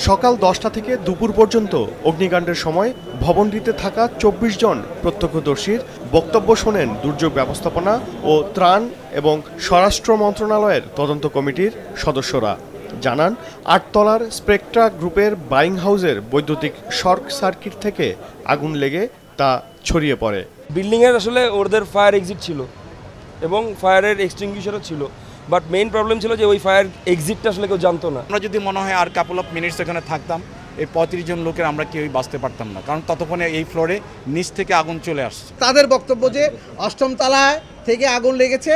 সকাল 10টা থেকে দুপুর পর্যন্ত অগ্নিকাণ্ডের সময় ভবনটিতে থাকা 24 জন প্রত্যক্ষদর্শীর বক্তব্য শোনেন দুর্যোগ ব্যবস্থাপনা ও ত্রাণ এবং স্বরাষ্ট্র মন্ত্রণালয়ের তদন্ত কমিটির সদস্যরা। জানান, 8 তলার স্পেকট্রা গ্রুপের বাইং হাউসের বৈদ্যুতিক শর্ট সার্কিট থেকে আগুন লেগে তা ছড়িয়ে পড়ে। বিল্ডিংয়ের আসলে ওদের ফায়ার এক্সিট ছিল এবং ফায়ারের এক্সটিংগুইশারও ছিল, বাট মেইন প্রবলেম ছিল যে ওই ফায়ার এক্সিটটা আসলে কেউ জানতো না। আমরা যদি মনে হয় আর কাপল অফ মিনিটস এখানে থাকতাম, এই 35 জন লোকের আমরা কেউই বাঁচতে পারতাম না, কারণ ততক্ষণে এই ফ্লোরে নিচ থেকে আগুন চলে আসছে। তাদের বক্তব্য যে 8ম তলায় থেকে আগুন লেগেছে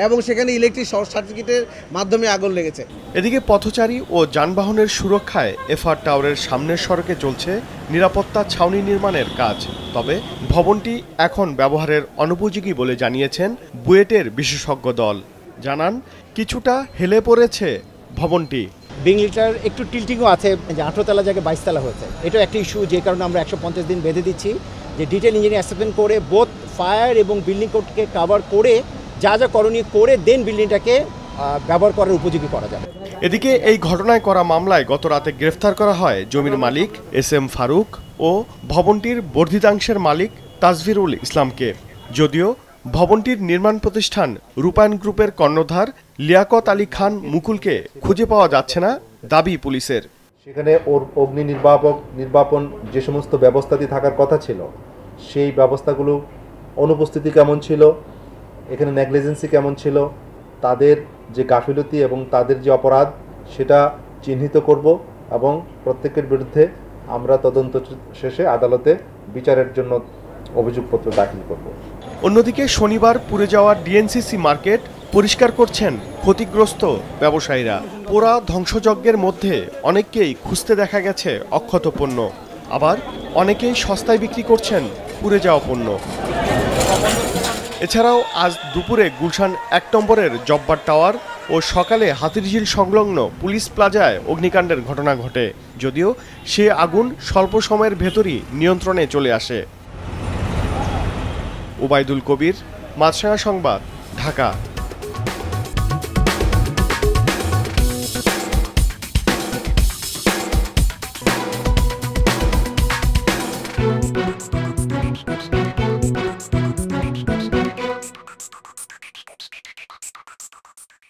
এবং সেখানে ইলেকট্রিক শর্ট সার্কিটের মাধ্যমে আগুন লেগেছে। এদিকে পথচারী ও যানবাহনের সুরক্ষায় এফআর টাওয়ারের সামনের সড়কে চলছে নিরাপত্তা ছাউনি নির্মাণের কাজ। তবে ভবনটি এখন ব্যবহারের অনুপযোগী বলে জানিয়েছেন বুয়েটের বিশেষজ্ঞ দল। জানান, কিছুটা হেলে পড়েছে ভবনটি। বিল্ডিংটার একটু টিল্টিংও আছে, যে 18 তলা জায়গায় 22 তলা হয়েছে। এটা একটা ইস্যু, যে কারণে আমরা 150 দিন বেঁধে দিচ্ছি যে ডিটেল ইঞ্জিনিয়ার অ্যাসেসমেন্ট করে বোথ ফায়ার এবং বিল্ডিং কোডকে কভার করে যা যা করণীয় করে দেন বিল্ডিংটাকে ব্যবহার করার উপযোগী করা যাবে। এদিকে এই ঘটনায় করা মামলায় গত রাতে গ্রেফতার করা হয় জমির মালিক এস.এম. ফারুক ও ভবনটির বর্ধিতাংশের মালিক তাজভিরুল ইসলামকে। যদিও ভবনটির নির্মাণ প্রতিষ্ঠান রূপায়ণ গ্রুপের কর্ণধার লিয়াকত আলী খান মুকুলকে খুঁজে পাওয়া যাচ্ছে না দাবি পুলিশের। সেখানে ওর অগ্নি নির্বাপন যে সমস্ত ব্যবস্থাটি থাকার কথা ছিল, সেই ব্যবস্থাগুলো অনুপস্থিতি কেমন ছিল, এখানে নেগলিজেন্সি কেমন ছিল, তাদের যে গাফিলতি এবং তাদের যে অপরাধ সেটা চিহ্নিত করব এবং প্রত্যেকের বিরুদ্ধে আমরা তদন্ত শেষে আদালতে বিচারের জন্য অভিযোগপত্র দাখিল করব। অন্যদিকে শনিবার পুড়ে যাওয়া ডিএনসিসি মার্কেট পরিষ্কার করছেন ক্ষতিগ্রস্ত ব্যবসায়ীরা। পোড়া ধ্বংসযজ্ঞের মধ্যে অনেককেই খুঁজতে দেখা গেছে অক্ষত পণ্য, আবার অনেকেই সস্তায় বিক্রি করছেন পুড়ে যাওয়া পণ্য। এছাড়াও আজ দুপুরে গুলশান 1 নম্বরের জব্বার টাওয়ার ও সকালে হাতিরঝিল সংলগ্ন পুলিশ প্লাজায় অগ্নিকাণ্ডের ঘটনা ঘটে, যদিও সে আগুন স্বল্প সময়ের ভেতরই নিয়ন্ত্রণে চলে আসে। ওবায়দুল কবির, মাছরাঙা সংবাদ, ঢাকা।